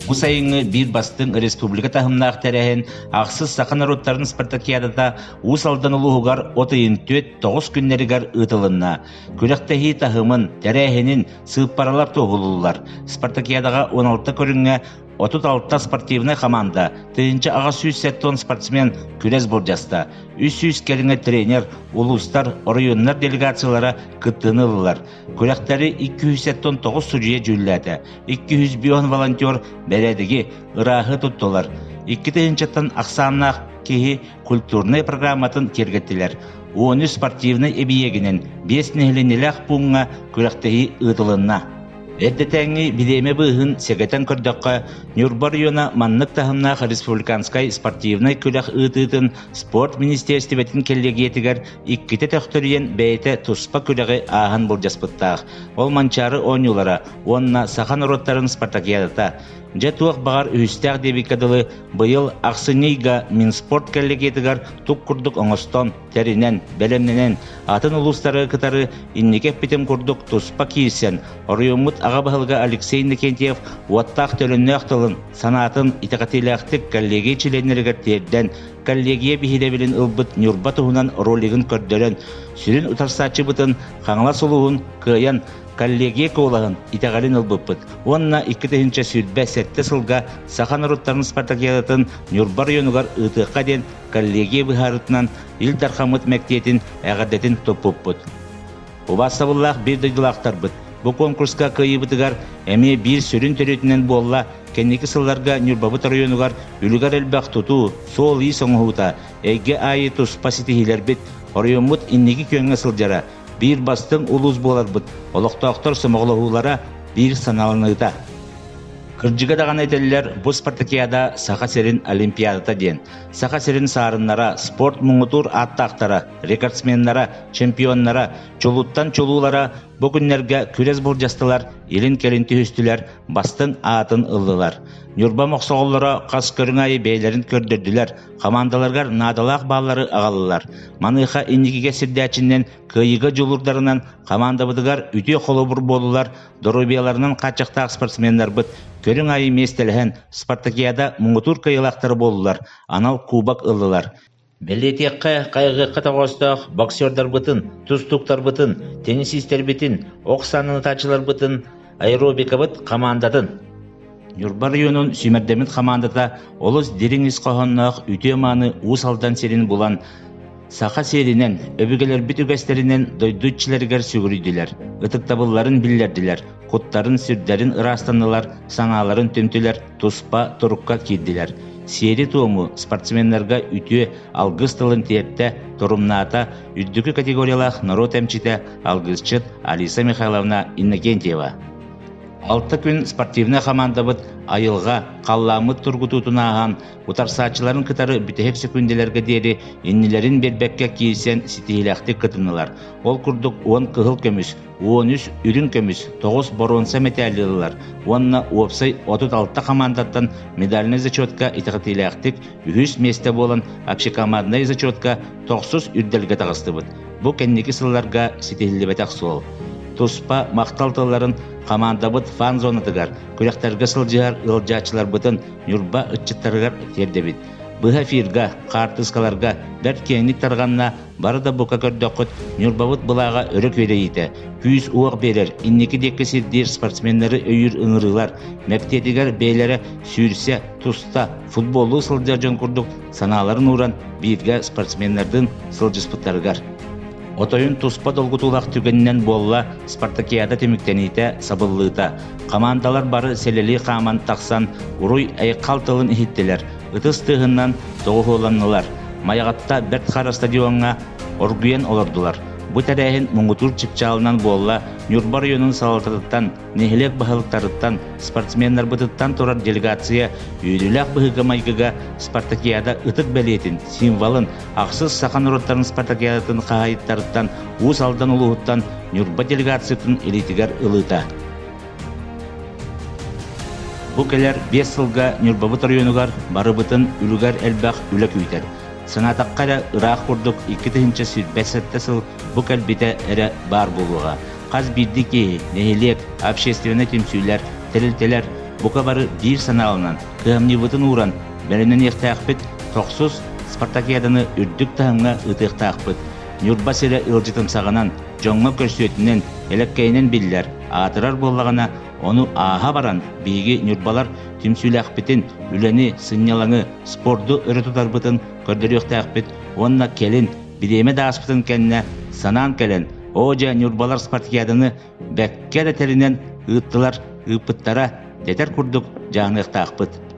Bu sayıngı bir bastın Respublika tahımnaq terehen Aksız Sakan Narodların Spartakiyadata Usaldan uluğugar otayın tüet 9 günlerigar ıtılınna. Kürektehi tahımın terehenin sığıp paralap toğulurlar. Spartakiyadaga 16 körünge 36 sportivna komanda, tığınca ağa 100 ton sportsmen kürez borjasta, 300 kelinge trener, uluslar, rayonlar delegatsiyalara kıttığını ılılar. Kürekleri 200 ton 9 sucuya cüllete, 200 biyon volontör beledigi ırahı tuttular. 2 tığınçatan aksanna kehi kulturny programmatın kergettiler. 13 sportivna ebiyeginin 5 nehlinilak bunga kürektehi ıtılınna. Эддетәңи билеме быһын сегетен көрдөккө Нюрба района маннык тахымнах республиканскай спортивный күлэх ытытын спорт министерстветін келлегиетигер икките төктөрүен бәйте туспа күлэги аахан буржаспыттаах. Ол манчары оңюлара, онна сахан ороттарын спартакиадата. Жетуақ бағар үстәқ дебикадылы бұйыл Ақсынейга Минспорт келлегетігер тұқ күрдік оңыстон, тәрінен, бәлемненен, атын ұлыстары кытары иннекеп бітім күрдік тұспа кейсен. Орыйымыт аға бағылға Алексей Никентьев уаттақ төлінні ақтылын, санатын итақатилақтық коллеги чиленнергер терден, коллегия бихилебілін ылбыт Нюрба туғынан ролигін көрдерін, сүрін ұтарсатчы бұтын, қаңла сұлуғын, кыян, коллегия колагын итагалин ылбыппыт. Онна 2-нче сүрбә сәтте сылга Сахан Народтарын Спартакиадатын Нюрба районугар ытыqqa ден коллегия быһарытынан ил тархамыт мәктиетин әгәдәтин топпыппыт. Убастабыллах bir дыйлактарбыт. Бу конкурска кыйыбытыгар эме bir сүрүн төрөтүнөн болла кенники сылларга Нюрбабыт районугар үлүгар элбак тутуу сол ий соңута эге айы туспа ситихилербит. Орыйымыт иннеги көңө сылжара bir bastın uluz bolarбыт. Олоқтоқтор сымоғлығулара bir саналыныйта. Кыржыга даган этеллер бу спартакиада саха серин олимпиадата ден. Саха серин саарыннара, спорт муңутур аттақтара, рекордсменнара, чемпионнара, чолуттан чолуулара бу күннерге күрес буржастылар, илин келинти үстүлер, бастын аатын ыллылар. Нюрба моқсоғыллара қас көріңайы бейлерін көрдірділер, командаларгар надалақ баллары ағалылар. Маныха иннигиге сирдәчіннен кыйыға жолурдарынан командабыдыгар үте қолыбыр болулар, дорубияларынан қачықтақ спортсмендар бұд, көрің айы местеліген спартакиада мұңытур кыйылақтары болулар, анал кубак ыллылар. Белетекке қайғыққа тағыстақ боксердар бұтын, тұстуқтар бұтын, теннисистер бітін, оқсанын тачылар бұтын, аэробика бұт командатын. Нюрба районун Сүймердемит командата олыс дереңіз қоғаннақ үтеманы усалдан серин булан саха серинен, өбігелер бит үгәстерінен дойдутчилергер сүгірүйділер, ытыктабылларын биллерділер, құттарын сүрдерін ырастанылар, саңаларын төмтілер, туспа тұрыққа кирділер. Сери туому спортсменлерга үтүе алгыс тылын тиетте турумната үддүкү категориялах народ эмчите алгысчыт Алиса Михайловна Иннокентьева. 6 күн спортивна командабыт айылға қалламыт тургутутунаған утарсаатчыларын кытары бүтехек секунделерге дери иннилерин бербекке кийсен ситихилакты кытынылар. Ол курдук 10 кыгыл көмүс, 13 үрүн көмүс, 9 боронса металлылар. Онна опсай 36 командаттан медальный зачетка итакатилактык 100 месте болан общекомандный зачетка 900 үрделге тагыстыбыт. Бу кенники сылларга ситихилебетак сол. Туспа мақталтыларын командабыт фан зонатыгар, күректерге сылжығар ылжачылар бұтын Нюрба үтчіттарығар тердебіт. Бұға фирга, қартыскаларға бәр кеңік тарғанна бары да бұқа көрдөккіт Нюрбабыт бұлаға өрік верейді. Күйіз уақ берер, иннекі декі сирдер спортсменлері өйір ыңырылар, мәктетігер бейлері сүйірсе, туста, футболу сылжар жон күрдік саналарын уран бейірге спортсменлердің сылжыспыттарығар. Отойын туспа долгутулақ түгеннен болла спартакиада теміктеніте сабыллыта. Командалар бары селели қаман тақсан уруй айқал тылын ихиттелер. Үтіс тығыннан тоғы оланнылар. Маяғатта Бертхара стадионға оргуен олардылар. Бу тәрәйін мұңғытур чипчалынан болла Нюрба районын салатырыттан, нехилек бағылықтарыттан, спортсменлар бұтыттан тұрар делегация үйріләк бұғыға майгыға спартакиада ұтық бәлетін, символын, ақсыз Сахан Народтарын спартакиадатын қағайыттарыттан, уыз алдан ұлығыттан Нюрба делегациятын элитигер ылыта. Бу келер 5 сылға Нюрбабыт районугар барыбытын үлігер әлбәқ үлік үйтер. Санатаққара ұрақ құрдық 2-нче сүрбәсетті сыл бұл кәлбеті әрі бар болуға. Қаз бірді ке, нехелек, общественный темсүйлер, тәрілтелер, бука бары bir саналынан кыамнибытын уран бәрінен ехтаяқпыт тоқсыз спартакиаданы үрдік тағымға ытықтақпыт. Нюрба сірі ылжытым сағанан жоңға көрсөтінен элеккейінен биллер атырар боллағана onu аға баран бейге нюрбалар түмсүйләқпітін үләні сыннялаңы спорду ұры тұтарбытын көрдері өқтаяқпыт. Онна келін Бидеме дааспытын кенне санан келен Ожа нюрбалар спартакиаданы бәккәді тәрінен ұттылар ұппыттара детер күрдік жаңықтақпыт.